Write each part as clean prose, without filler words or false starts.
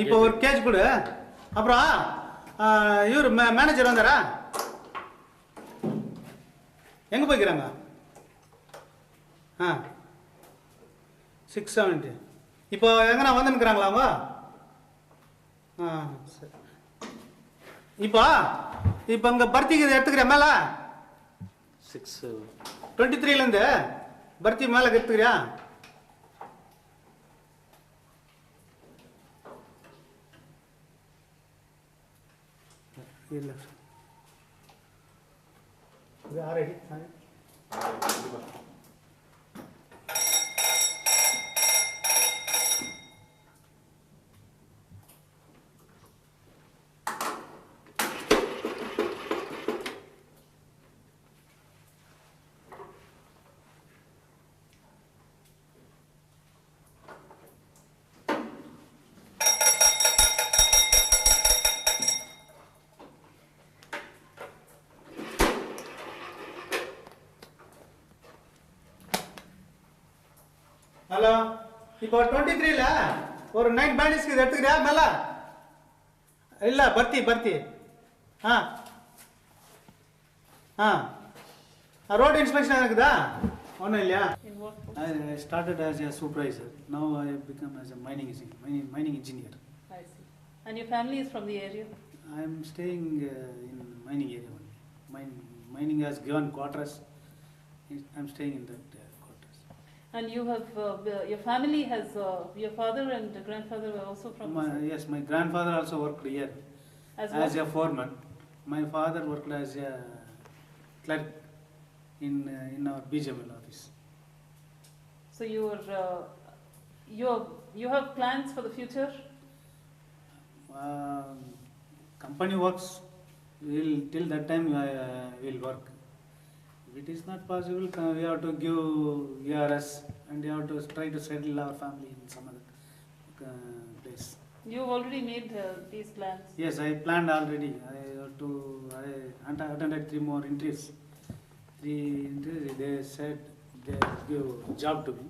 இப்போ ஒரு கேஜ் கொடு. அப்புறம் இவர் மேனேஜர் வந்தாரா? எங்கே போய்க்கிறாங்க? 670. இப்போ எங்கன்னா வந்து நிற்கிறாங்களா அவங்க? சரி. இப்போ இப்போ இங்கே பர்த்திக்கு எடுத்துக்கிறேன் மேலே 623லேருந்து பர்த்தி மேலே எடுத்துக்கிறியா? இல்லை இது ஆல்ரெடி ஹலோ. இப்போ 23ல ஒரு 9 பேனிஸ்க்கு இது எடுத்துக்கிறியா மேலே? இல்லை பர்த்தி ரோட் இன்ஸ்பெக்ஷன் இருக்குதா? ஒன்றும் இல்லையா? I started as a supervisor. Now I have become as a mining engineer. I see. And your family is from the area? I am staying in mining area only. Mining has given quarters. I am staying in that quarters. And you have your family has your father and grandfather were also from? Yes, my grandfather also worked here as a foreman. My father worked as a clerk in our BJML office. So you have plans for the future? Company works. Till that time we'll work. If it is not possible, we have to give ERS and we have to try to settle our family in some other place. You've already made these plans? Yes, I planned already. I attended 3 more interviews. They said they give job to me.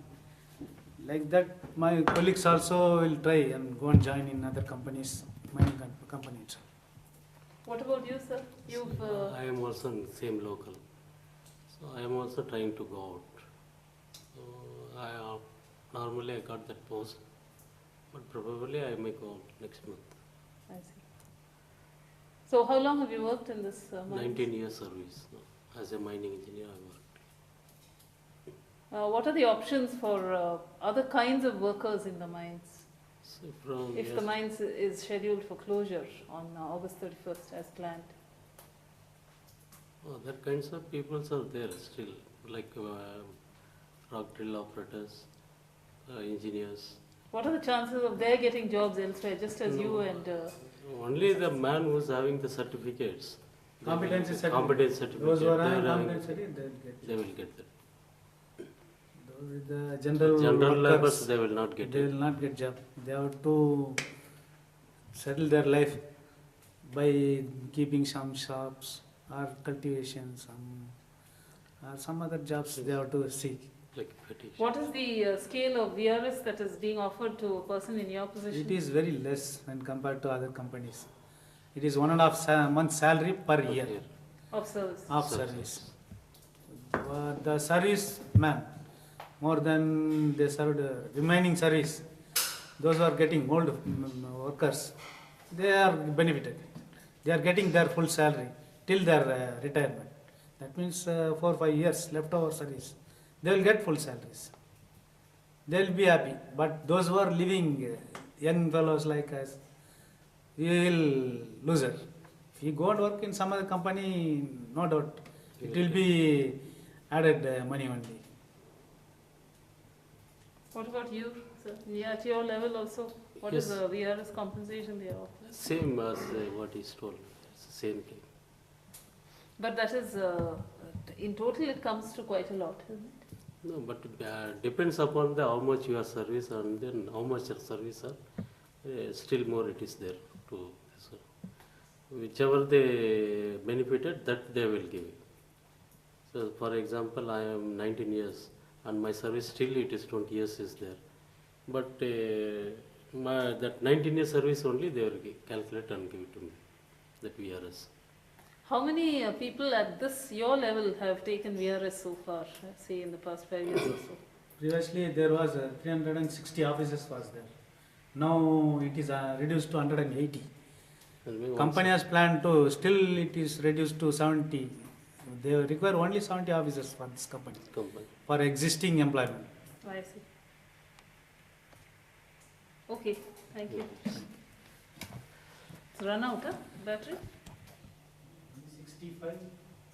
Like that, my colleagues also will try and go and join in other companies, mining companies. What about you, sir? I am also in the same local. So I am also trying to go out. So normally I got that post, but probably I may go next month. I see. So how long have you worked in this mine? 19 years service now. As a mining engineer I worked. What are the options for other kinds of workers in the mines? So if the mines is scheduled for closure on August 31st as planned? Other kinds of people are there still, like rock drill operators, engineers. What are the chances of their getting jobs elsewhere, just as you and... Only the man who is having the certificates. Competency certificate. Competence certificate. Those who are having competency certificate, they will get that. Those with the general laborers, they will not get They will not get job. They have to settle their life by keeping some shops or cultivation, some other jobs they have to seek. Like petition. What is the scale of VRS that is being offered to a person in your position? It is very less when compared to other companies. It is 1.5 months salary per year of service. of service. The service man, more than they served remaining service, those who are getting old workers, they are benefited. They are getting their full salary till their retirement. That means 4 or 5 years left over service. They will get full salaries. They will be happy. But those who are living, young fellows like us, we will lose it. If you go and work in some other company, no doubt, it will be added money only. What about you, sir? Yeah, at your level also, what is the VRS compensation they are offering? Same as what is told. It's the same thing. But that is, in total it comes to quite a lot, isn't it? No, but depends upon how much your service and then how much your service are. Still more it is there to. So whichever they benefited, that they will give you. So for example, I am 19 years and my service still it is 20 years is there. But that 19 years service only they will calculate and give it to me, that VRS. How many people at this your level have taken VRS so far, say in the past 5 years or so? Previously there was 360 officers was there. Now it is reduced to 180. Company has planned to, still it is reduced to 70. They require only 70 officers for this company. For existing employment. I see. Okay, thank you. It's run out, huh? Battery? 65.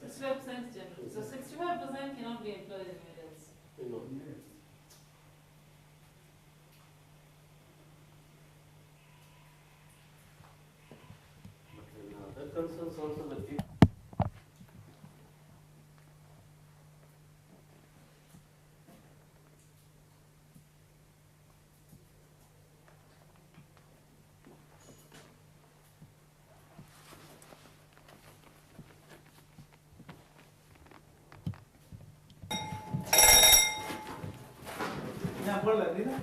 65% general. So 65% cannot be employed anywhere else. No. But other concerns also the people. Yeah, hold on, Rina.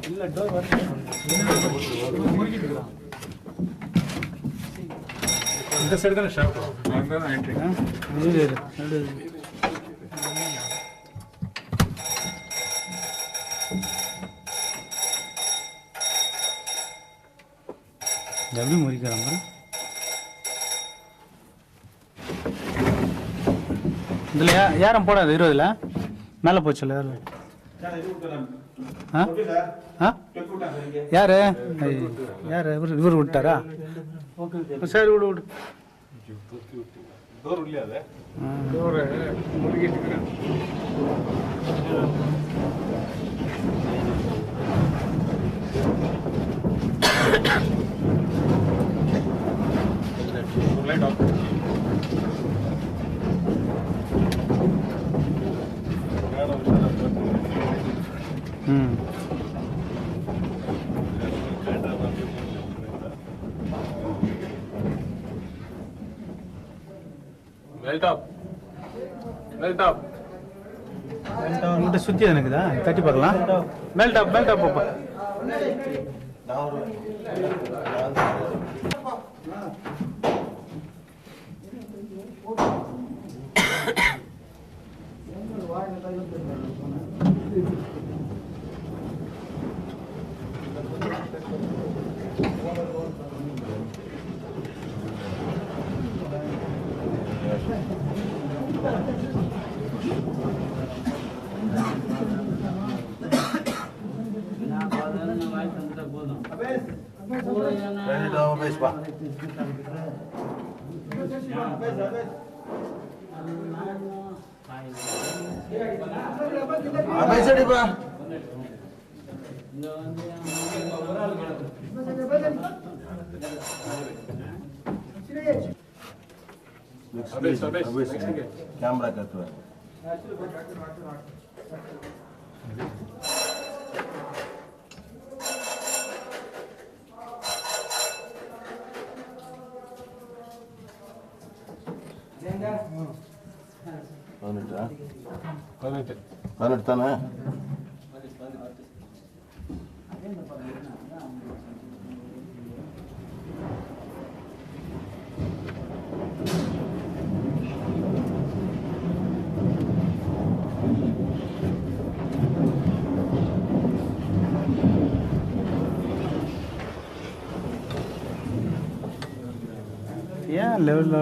ಇಲ್ಲ door இந்த side தான shop அங்க தான் entry எப்படி முறிக்கிறாங்க இதில் யாரும் போடாது 20ல் மேலே போச்சுல்ல யாரு யாரு இவர் விட்டாரா சரி விடு விடு உங்கள்கிட்ட சுற்றி எனக்குதா தட்டி பார்க்கலாம் மேல் டாப் பாப்பா कैमरा करते हैं पनट ताना Yeah, level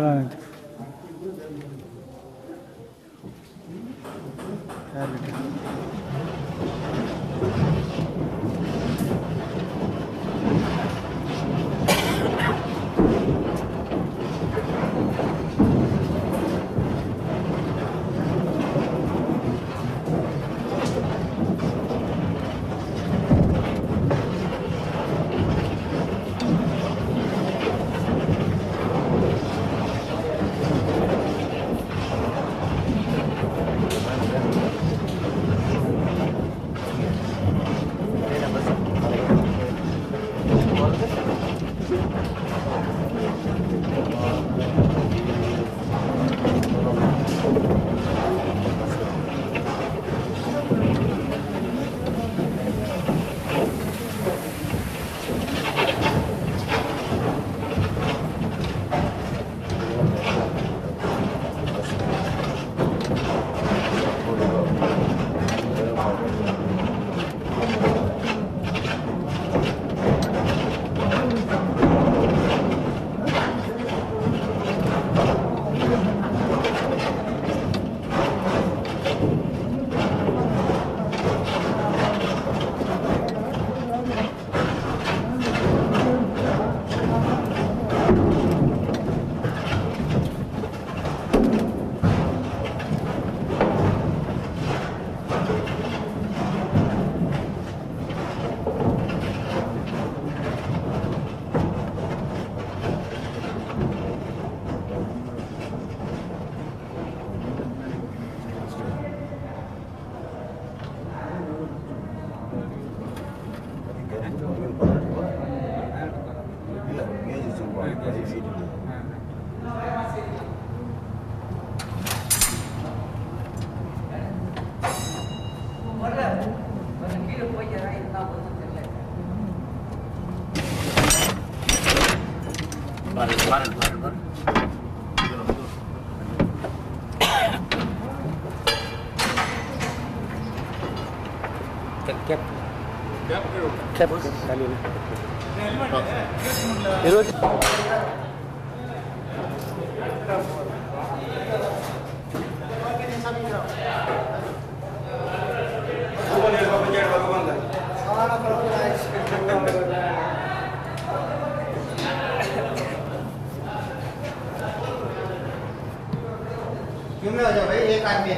क्यों में हो जाओ भाई एक आदमी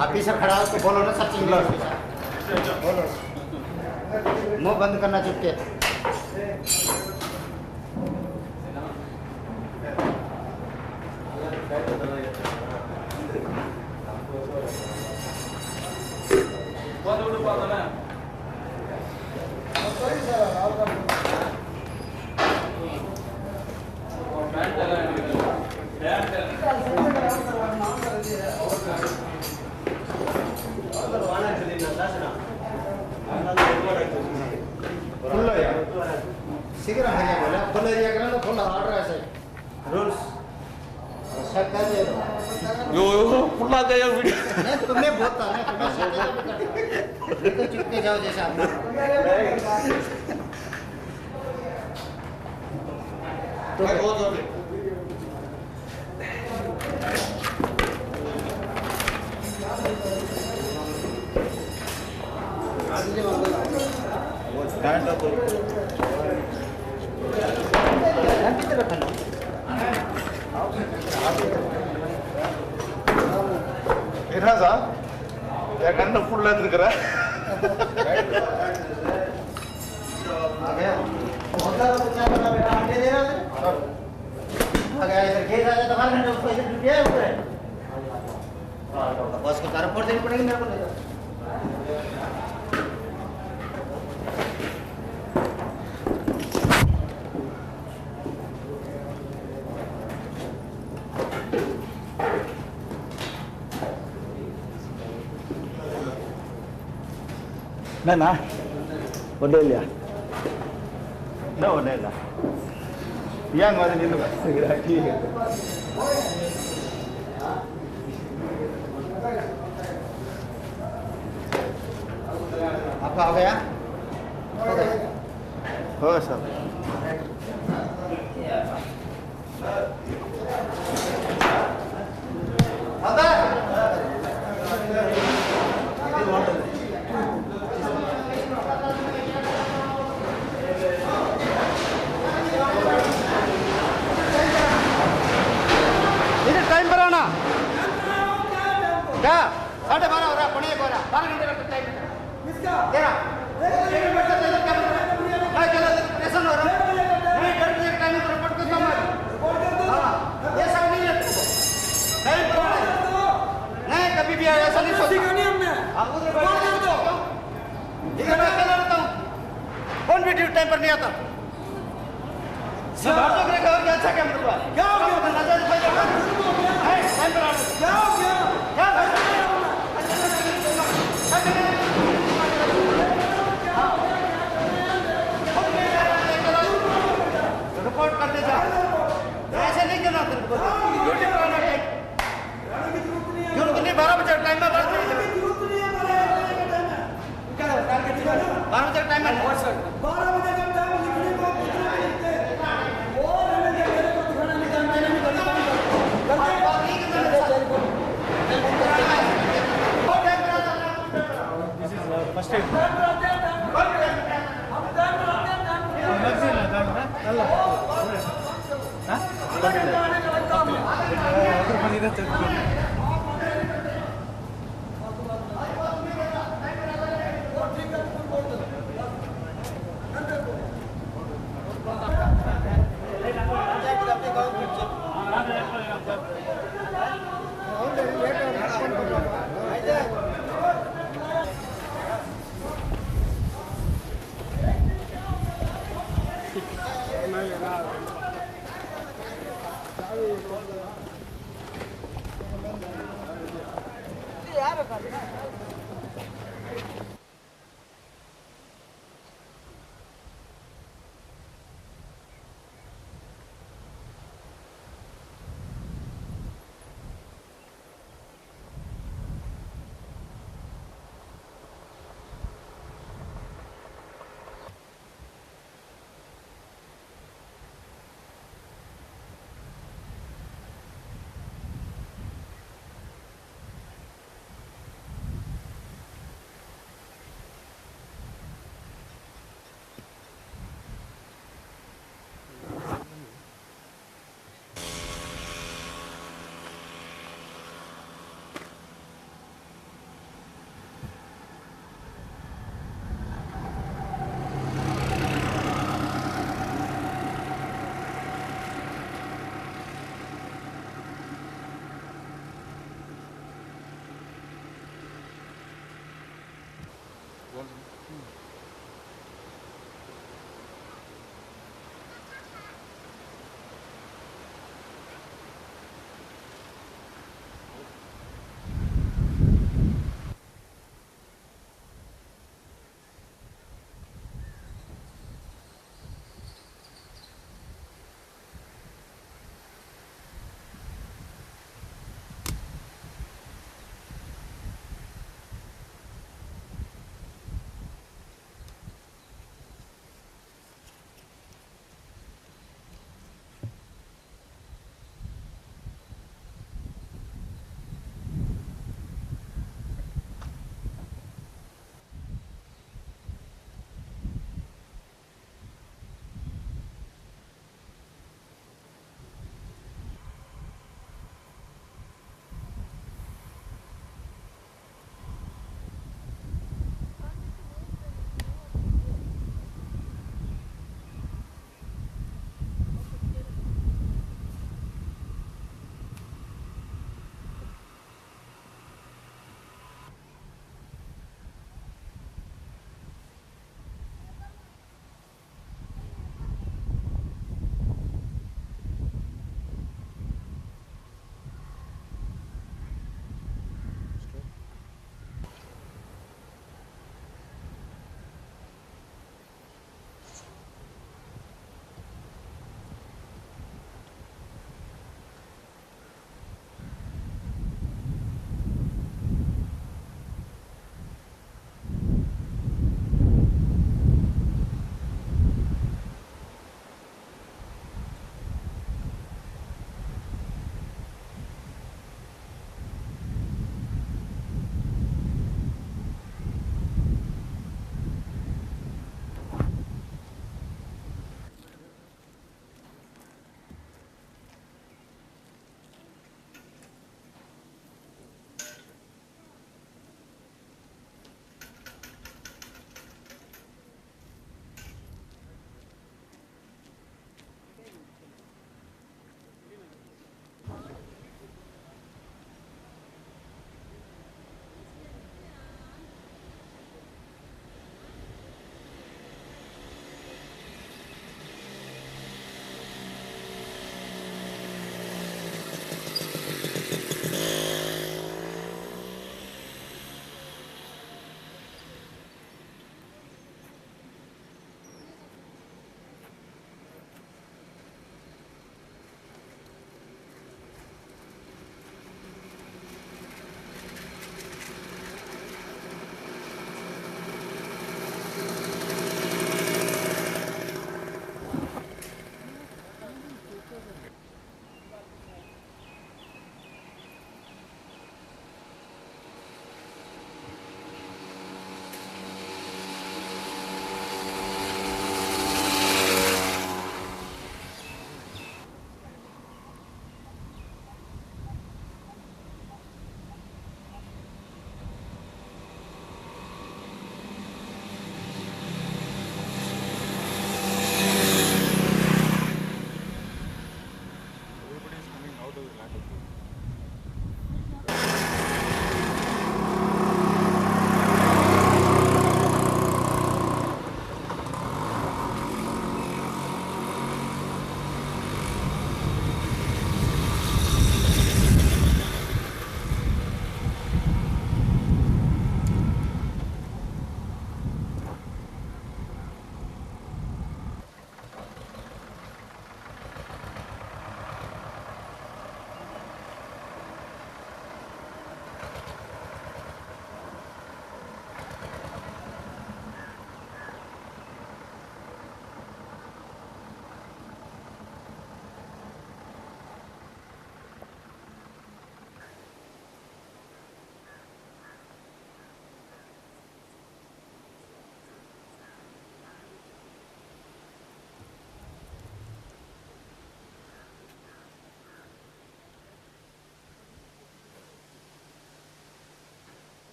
ऑफिसर खड़ा उसको बोलो ना सब चीज बोलो मुंह बंद करना चुपके शीघ्र भैया बोला फुल एरिया का ना फुल ऑर्डर है सर रूल्स सब कर दे यो फुल आ गया वीडियो नहीं तुमने बहुत था ना तुम्हें तो चुपके जाओ जैसा तो बहुत என்ன சார் என் கண்ணை ஃபுல்லா எடுத்துக்கிற आ गया बहुत सारा बच्चा बना बेटा अंडे दे रहा है आ गया इधर खेत आ जाता 12 घंटे उसको इधर ड्यूटी है ऊपर बस को तरफ पर देनी पड़ेगी मेरे को नहीं ना ಒಡ್ಡೆಲ್ಲ no ಒಡ್ಡೆಲ್ಲ yang ada di luar segera kiri आपका हो गया हो गया सर टाइम पर आना क्या 12:30 हो रहा पौने 1 हो रहा 12 घंटे का टाइम तेरा प्रेशन हो रहा नहीं कर टाइम पर रिपोर्ट करता मैं हाँ ये सब नहीं है नहीं नहीं कभी भी ऐसा नहीं सोचा नहीं हमने इधर मैं अकेला रहता हूँ कौन भी टाइम पर नहीं आता मैं भारतों के लिए क्या अच्छा क्या मतलब क्या हो गया नजर भाई है टाइम पर आना क्या हो गया क्या रिपोर्ट करते जा ऐसे नहीं करना तेरे को ड्यूटी पर आना टाइम जरूरत नहीं 12 बजे टाइम में 12 बजे टाइम में 12 बजे का टाइम लिखने को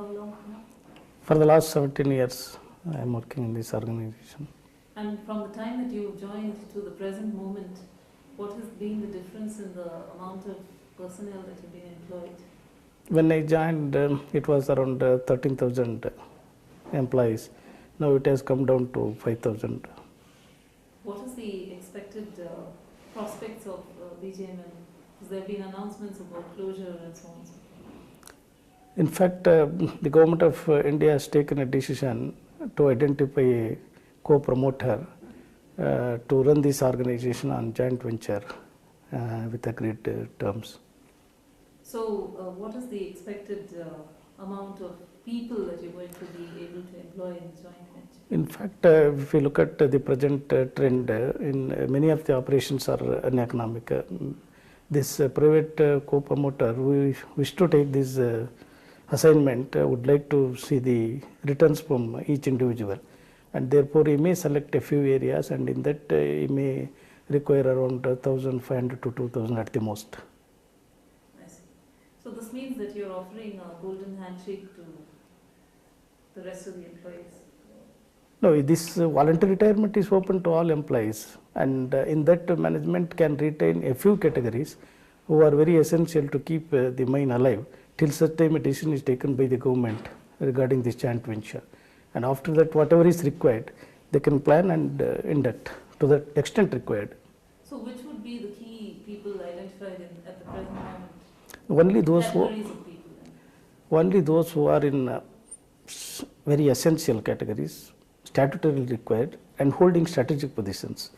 how long now? For the last 17 years, I am working in this organization. And from the time that you joined to the present moment, what has been the difference in the amount of personnel that have been employed? When I joined, it was around 13,000 employees. Now it has come down to 5,000. What is the expected prospects of BJML? Has there been announcements about closure and so on? In fact, the government of India has taken a decision to identify a co-promoter to run this organization on joint venture with agreed terms. So, what is the expected amount of people that you're going to be able to employ in the joint venture? In fact, if you look at the present trend, in many of the operations are uneconomic. This private co-promoter, we wish to take this assignment, would like to see the returns from each individual, and therefore he may select a few areas, and in that he may require around 1,500 to 2,000 at the most. I see. So this means that you're offering a golden handshake to the rest of the employees? No, this voluntary retirement is open to all employees, and in that management can retain a few categories who are very essential to keep the mine alive till such time a decision is taken by the government regarding this joint venture. And after that, whatever is required, they can plan and induct to the extent required. So which would be the key people identified at the present moment? Only those who, Categories of people then? only those who are in very essential categories, statutorily required, and holding strategic positions,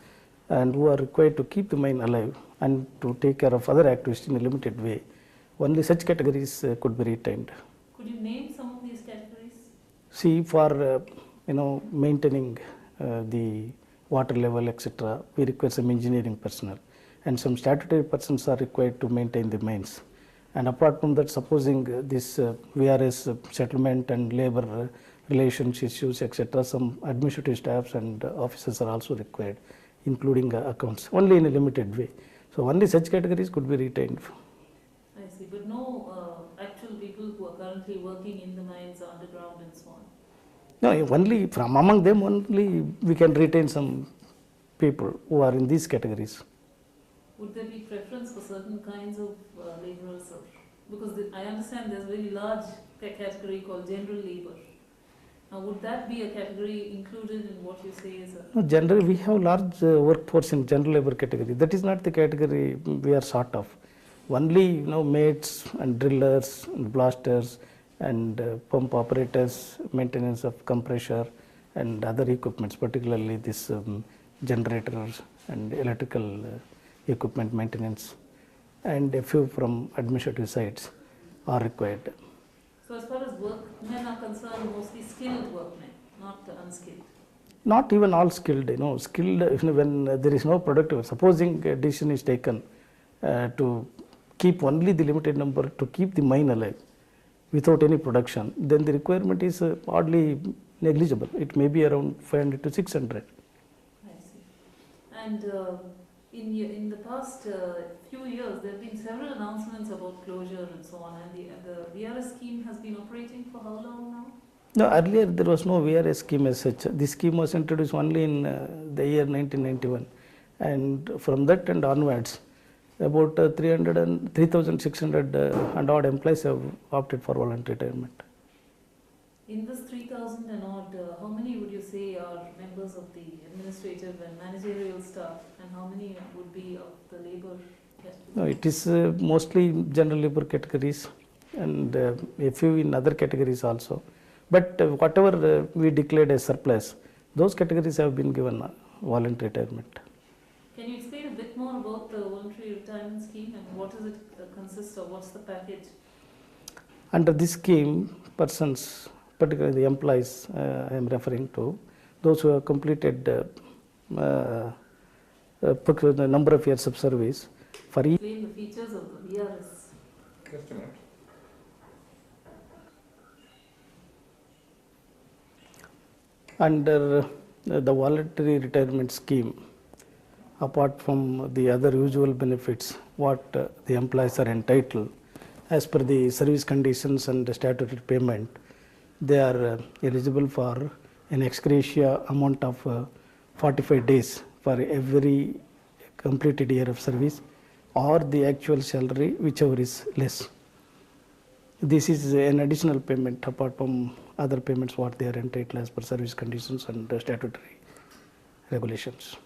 and who are required to keep the mine alive and to take care of other activities in a limited way. Only such categories could be retained. Could you name some of these categories? See, for maintaining the water level, etc., we require some engineering personnel, and some statutory persons are required to maintain the mines. And apart from that, supposing this VRS settlement and labor relations issues, etc., some administrative staffs and officers are also required, including accounts, only in a limited way. So only such categories could be retained. I see, but no actual people who are currently working in the mines underground and so on? No, only from among them only we can retain some people who are in these categories. Would there be preference for certain kinds of laborers? Because I understand there's a very large category called general labor. Now, would that be a category included in what you say is a... No, generally we have large workforce in general labor category. That is not the category we are sort of. Only mates and drillers and blasters and pump operators, maintenance of compressor and other equipments, particularly this generators and electrical equipment maintenance, and a few from administrative sides are required. So as far as workmen are concerned, mostly skilled workmen, not unskilled? Not even all skilled, skilled when there is no productive. Supposing a decision is taken to keep only the limited number to keep the mine alive without any production, then the requirement is oddly negligible. It may be around 500 to 600. I see. And in the past few years, there have been several announcements about closure and so on, and the VRS scheme has been operating for how long now? No, earlier there was no VRS scheme as such. This scheme was introduced only in the year 1991, and from that and onwards, about 3,600 and odd employees have opted for voluntary retirement. In this 3,000 and odd, how many would you say are members of the administrative and managerial staff, and how many would be of the labor category? No, it is mostly general labor categories and a few in other categories also. But whatever we declared as surplus, those categories have been given voluntary retirement. Can you explain a bit more about the voluntary retirement scheme and what does it consist of? What's the package? Under this scheme, persons, particularly the employees I am referring to, those who have completed the number of years of service for each. Explain the features of the VRS. Just a minute. Under the voluntary retirement scheme, apart from the other usual benefits what the employees are entitled as per the service conditions and the statutory payment, they are eligible for an ex gratia amount of 45 days for every completed year of service, or the actual salary, whichever is less. This is an additional payment apart from other payments what they are entitled as per service conditions and statutory regulations.